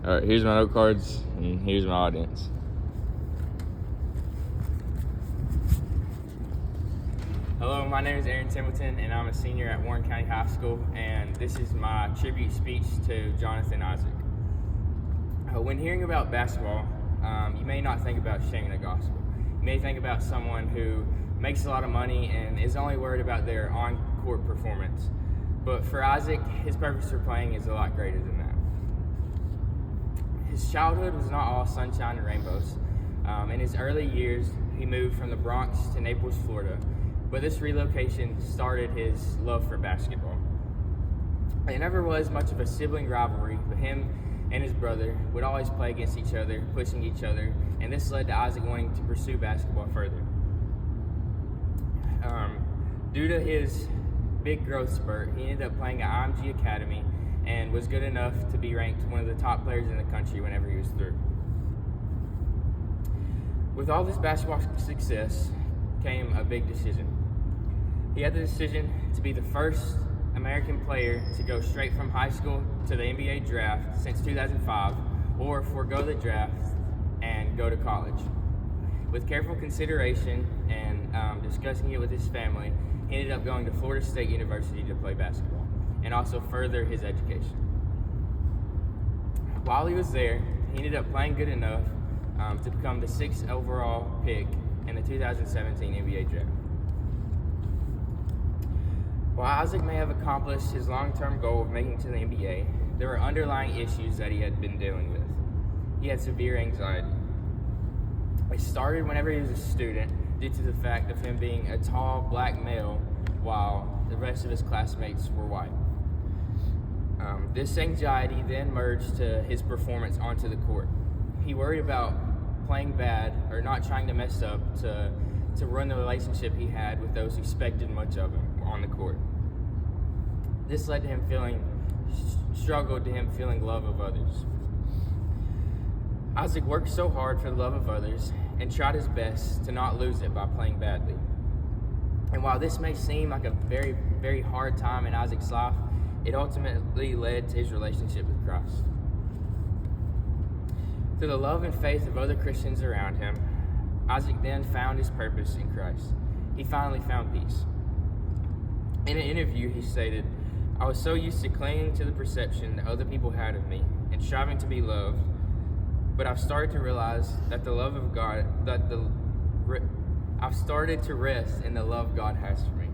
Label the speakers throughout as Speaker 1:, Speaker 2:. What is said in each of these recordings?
Speaker 1: All right, here's my note cards, and here's my audience.
Speaker 2: Hello, my name is Templeton, and I'm a senior at Warren County High School, and this is my tribute speech to Jonathan Isaac. When hearing about basketball, you may not think about sharing the gospel. You may think about someone who makes a lot of money and is only worried about their on-court performance. But for Isaac, his purpose for playing is a lot greater than that. His childhood was not all sunshine and rainbows. In his early years, he moved from the Bronx to Naples, Florida. But this relocation started his love for basketball. It never was much of a sibling rivalry, but him and his brother would always play against each other, pushing each other, and this led to Isaac wanting to pursue basketball further. Due to his big growth spurt, he ended up playing at IMG Academy and was good enough to be ranked one of the top players in the country whenever he was through. With all this basketball success came a big decision. He had the decision to be the first American player to go straight from high school to the NBA draft since 2005, or forego the draft and go to college. With careful consideration and discussing it with his family, he ended up going to Florida State University to play basketball and also further his education. While he was there, he ended up playing good enough to become the 6th overall pick in the 2017 NBA draft. While Isaac may have accomplished his long-term goal of making it to the NBA, there were underlying issues that he had been dealing with. He had severe anxiety. It started whenever he was a student due to the fact of him being a tall black male while the rest of his classmates were white. This anxiety then merged to his performance onto the court. He worried about playing bad or not trying to mess up to ruin the relationship he had with those who expected much of him on the court. This led to him struggled to him feeling love of others. Isaac worked so hard for the love of others and tried his best to not lose it by playing badly. And while this may seem like a very, very hard time in Isaac's life, it ultimately led to his relationship with Christ. Through the love and faith of other Christians around him, Isaac then found his purpose in Christ. He finally found peace. In an interview, he stated, "I was so used to clinging to the perception that other people had of me and striving to be loved, but I've started to realize that I've started to rest in the love God has for me."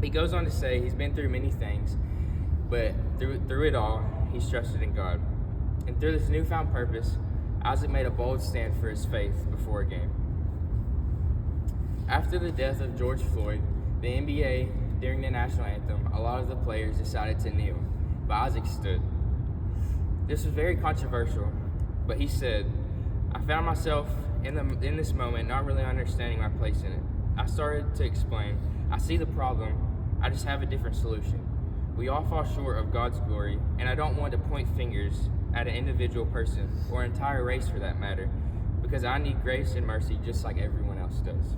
Speaker 2: He goes on to say he's been through many things, but through it all, he's trusted in God. And through this newfound purpose, Isaac made a bold stand for his faith before a game. After the death of George Floyd, the NBA, during the national anthem, a lot of the players decided to kneel, but Isaac stood. This was very controversial, but he said, "I found myself in this moment not really understanding my place in it. I started to explain, I see the problem, I just have a different solution. We all fall short of God's glory, and I don't want to point fingers at an individual person, or an entire race for that matter, because I need grace and mercy just like everyone else does."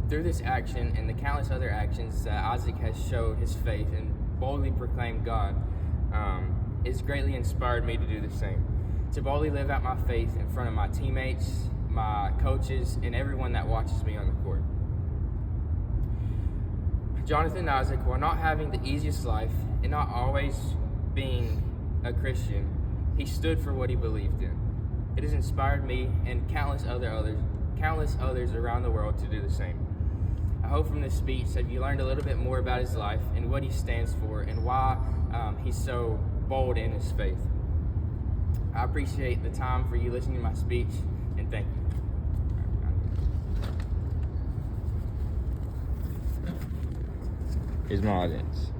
Speaker 2: Through this action and the countless other actions that Isaac has showed his faith and boldly proclaimed God, it's greatly inspired me to do the same, to boldly live out my faith in front of my teammates, my coaches, and everyone that watches me on the court. Jonathan Isaac, while not having the easiest life and not always being a Christian, he stood for what he believed in. It has inspired me and countless others around the world to do the same. I hope from this speech that you learned a little bit more about his life and what he stands for and why he's so bold in his faith. I appreciate the time for you listening to my speech, and thank you.
Speaker 1: Here's my audience.